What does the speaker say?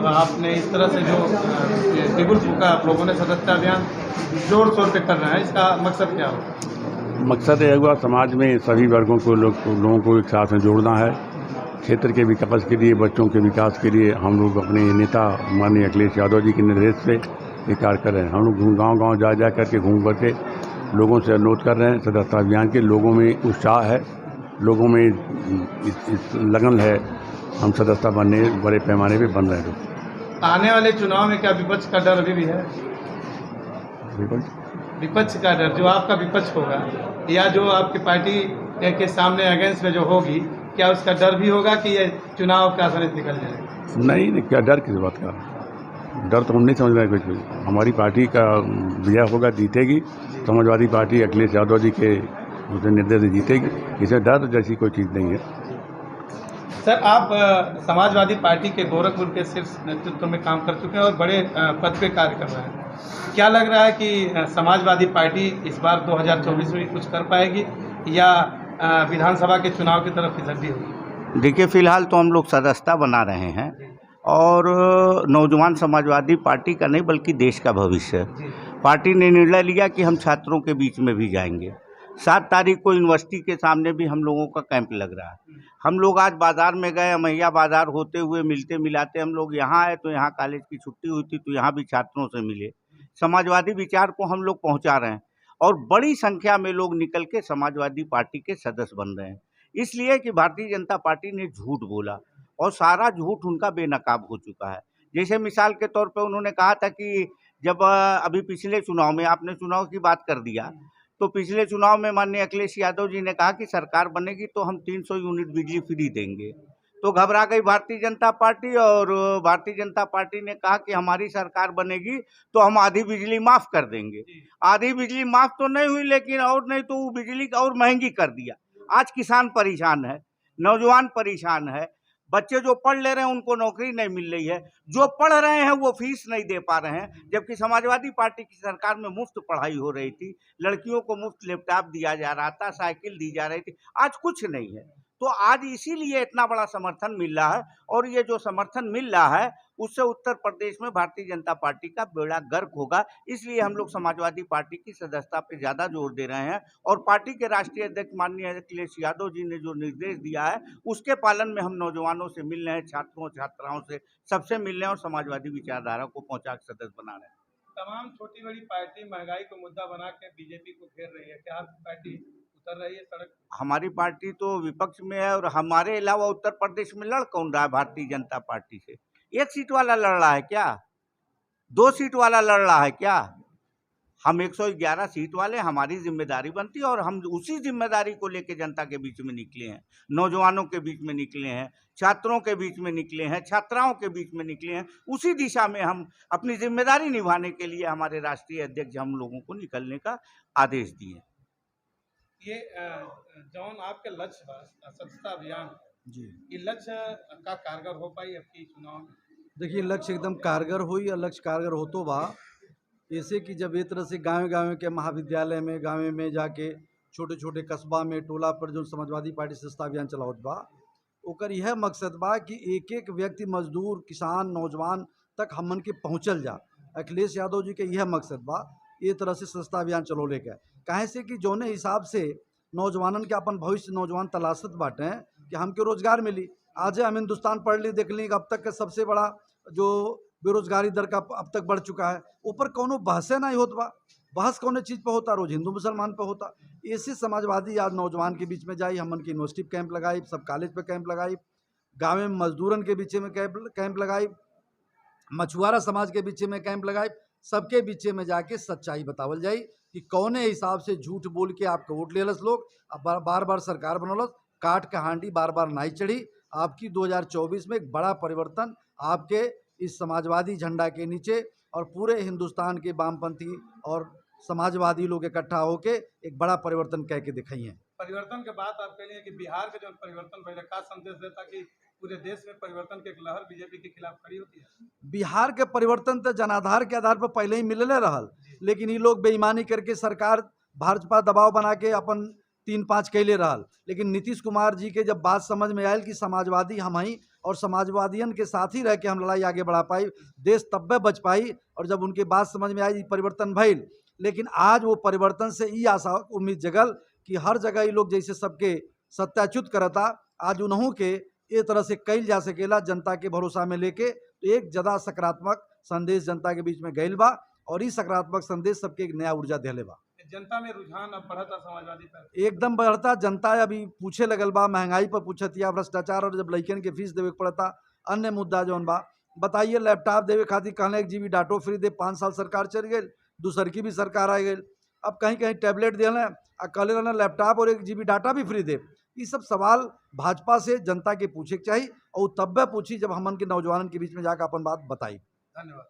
आपने इस तरह से जो बिगुल फूका आप लोगों ने सदस्यता अभियान जोर शोर पे कर रहे हैं, इसका मकसद क्या होगा? मकसद है हुआ समाज में सभी वर्गों को लोगों को एक साथ में जोड़ना है। क्षेत्र के विकास के लिए, बच्चों के विकास के लिए हम लोग अपने नेता माननीय अखिलेश यादव जी के निर्देश से ये कार्य कर रहे हैं। हम लोग गांव-गांव जा करके घूम करके लोगों से अनुरोध कर रहे हैं। सदस्यता अभियान के लोगों में उत्साह है, लोगों में इस लगन है। हम सदस्यता बनने बड़े पैमाने पे बन रहे हैं। आने वाले चुनाव में क्या विपक्ष का डर अभी भी है? विपक्ष का डर, जो आपका विपक्ष होगा या जो आपकी पार्टी के सामने अगेंस्ट में जो होगी, क्या उसका डर भी होगा कि ये चुनाव का आसानी से निकल जाएगा? नहीं, क्या डर किस बात का? डर तो हम नहीं समझ रहे कुछ भी। हमारी पार्टी का विजय होगा, जीतेगी। समाजवादी पार्टी अखिलेश यादव जी के निर्देश से जीतेगी। इसे डर जैसी कोई चीज़ नहीं है। सर, आप समाजवादी पार्टी के गोरखपुर के शीर्ष नेतृत्व में काम कर चुके हैं और बड़े पद पे कार्य कर रहे हैं। क्या लग रहा है कि समाजवादी पार्टी इस बार 2024 में कुछ कर पाएगी या विधानसभा के चुनाव की तरफ फिसड्डी होगी? देखिए, फिलहाल तो हम लोग सदस्यता बना रहे हैं और नौजवान समाजवादी पार्टी का नहीं बल्कि देश का भविष्य है। पार्टी ने निर्णय लिया कि हम छात्रों के बीच में भी जाएंगे। 7 तारीख को यूनिवर्सिटी के सामने भी हम लोगों का कैंप लग रहा है। हम लोग आज बाज़ार में गए, अमैया बाज़ार होते हुए मिलते मिलाते हम लोग यहाँ आए तो यहाँ कॉलेज की छुट्टी हुई थी तो यहाँ भी छात्रों से मिले। समाजवादी विचार को हम लोग पहुँचा रहे हैं और बड़ी संख्या में लोग निकल के समाजवादी पार्टी के सदस्य बन रहे हैं। इसलिए कि भारतीय जनता पार्टी ने झूठ बोला और सारा झूठ उनका बेनकाब हो चुका है। जैसे मिसाल के तौर पे उन्होंने कहा था कि जब अभी पिछले चुनाव में, आपने चुनाव की बात कर दिया, तो पिछले चुनाव में माननीय अखिलेश यादव जी ने कहा कि सरकार बनेगी तो हम 300 यूनिट बिजली फ्री देंगे। तो घबरा गई भारतीय जनता पार्टी और भारतीय जनता पार्टी ने कहा कि हमारी सरकार बनेगी तो हम आधी बिजली माफ़ कर देंगे। आधी बिजली माफ़ तो नहीं हुई, लेकिन और नहीं तो वो बिजली और महंगी कर दिया। आज किसान परेशान है, नौजवान परेशान है, बच्चे जो पढ़ ले रहे हैं उनको नौकरी नहीं मिल रही है, जो पढ़ रहे हैं वो फीस नहीं दे पा रहे हैं। जबकि समाजवादी पार्टी की सरकार में मुफ्त पढ़ाई हो रही थी, लड़कियों को मुफ्त लैपटॉप दिया जा रहा था, साइकिल दी जा रही थी। आज कुछ नहीं है। तो आज इसीलिए इतना बड़ा समर्थन मिल रहा है और ये जो समर्थन मिल रहा है उससे उत्तर प्रदेश में भारतीय जनता पार्टी का बेड़ा गर्क होगा। इसलिए हम लोग समाजवादी पार्टी की सदस्यता पे ज़्यादा जोर दे रहे हैं और पार्टी के राष्ट्रीय अध्यक्ष माननीय अखिलेश यादव जी ने जो निर्देश दिया है उसके पालन में हम नौजवानों से मिल रहे हैं, छात्रों छात्राओं से सबसे मिल रहे हैं और समाजवादी विचारधारा को पहुँचा के सदस्य बना रहे हैं। तमाम छोटी बड़ी पार्टी महंगाई को मुद्दा बना के बीजेपी को घेर रही है, क्या आपकी पार्टी उतर रही है सड़क? हमारी पार्टी तो विपक्ष में है और हमारे अलावा उत्तर प्रदेश में लड़ कौन रहा है भारतीय जनता पार्टी से? 1 सीट वाला लड़ रहा है क्या? 2 सीट वाला लड़ रहा है क्या? हम 111 सीट वाले, हमारी जिम्मेदारी बनती है और हम उसी जिम्मेदारी को लेके जनता के बीच में निकले हैं, नौजवानों के बीच में निकले हैं, छात्रों के बीच में निकले हैं, छात्राओं के बीच में निकले हैं। उसी दिशा में हम अपनी जिम्मेदारी निभाने के लिए हमारे राष्ट्रीय अध्यक्ष हम लोगों को निकलने का आदेश दिए। ये जौन आपके लक्ष्य बा सदस्यता अभियान जी, ये लक्ष्य का कारगर हो पाई आपकी चुनाव में? देखिए, लक्ष्य एकदम कारगर हुई और लक्ष्य कारगर हो तो बा ऐसे कि जब ये तरह से गाँव के महाविद्यालय में, गाँव में जाके छोटे छोटे कस्बा में, टोला पर जो समाजवादी पार्टी सदस्यता अभियान चलावत बा, ओकर यह मकसद बा कि एक एक व्यक्ति, मजदूर, किसान, नौजवान तक हमन के पहुँचल जा। अखिलेश यादव जी के यह मकसद बा ये तरह से सदस्यता अभियान चलौले के। काहे से कि जौने हिसाब से नौजवानन के अपन भविष्य नौजवान तलाशत बाटे कि हमके रोजगार मिली। आज हम हिंदुस्तान पढ़ ली देख ली, अब तक का सबसे बड़ा जो बेरोजगारी दर का अब तक बढ़ चुका है, ऊपर कोनो बहसे नहीं होता बा। बहस कौन चीज़ पे होता? रोज हिंदू मुसलमान पे होता। ऐसे समाजवादी आज नौजवान के बीच में जाई, हमन की यूनिवर्सिटी कैंप लगाई, सब कॉलेज पे कैंप लगाई, गाँव में मजदूरन के बीच में कैंप लगाई, मछुआरा समाज के बीच में कैंप लगाई। सबके बीच में जाके सच्चाई बतावल जाई कि कौने हिसाब से झूठ बोल के आपके वोट लेलस लोग, अब बार बार सरकार बनौलस, काट का हांडी बार बार नहीं चढ़ी। आपकी 2024 में एक बड़ा परिवर्तन आपके इस समाजवादी झंडा के नीचे और पूरे हिंदुस्तान के वामपंथी और समाजवादी लोग इकट्ठा होके एक बड़ा परिवर्तन कह के दिखाई है। परिवर्तन के बाद आप कह रहे हैं कि बिहार के जो परिवर्तन पहले का संदेश देता कि पूरे देश में परिवर्तन की एक लहर बीजेपी के खिलाफ खड़ी होती है? बिहार के परिवर्तन तो जनाधार के आधार पर पहले ही मिलले रहल, लेकिन ये लोग बेईमानी करके सरकार भाजपा दबाव बना के अपन 3-5 कैले रहल। लेकिन नीतीश कुमार जी के जब बात समझ में आयल कि समाजवादी हम ही और समाजवादियन के साथ ही रह के हम लड़ाई आगे बढ़ा पाई, देश तब्बे बच पाई। और जब उनके बात समझ में आई परिवर्तन भइल, लेकिन आज वो परिवर्तन से ई आशा उम्मीद जगल कि हर जगह ये लोग जैसे सबके सत्याच्युत करता, आज उन्हों के ए तरह से कैल जा सकेला जनता के भरोसा में लेके। तो एक ज़्यादा सकारात्मक संदेश जनता के बीच में गइल बा और ई सकारात्मक संदेश सबके एक नया ऊर्जा देले बा। जनता में रुझान अब बढ़ता समाजवादी पार्टी एकदम बढ़ता, जनता अभी पूछे लगल बा, महंगाई पर पूछतिया, भ्रष्टाचार और जब लइकन के फीस देवे के पड़ता, अन्य मुद्दा जौन बा। बताइए लैपटॉप देवे खातिर कहले 1 GB डाटो फ्री दे, 5 साल सरकार चल गई, दूसर की भी सरकार आ गई। अब कहीं कहीं टैबलेट दिल आ कहले रहना लैपटॉप और 1 GB डाटा भी फ्री दे। ये सब सवाल भाजपा से जनता के पूछे के चाहिए और तब्बे पूछी जब हमन के नौजवानन के बीच में जाकर अपन बात बताई। धन्यवाद।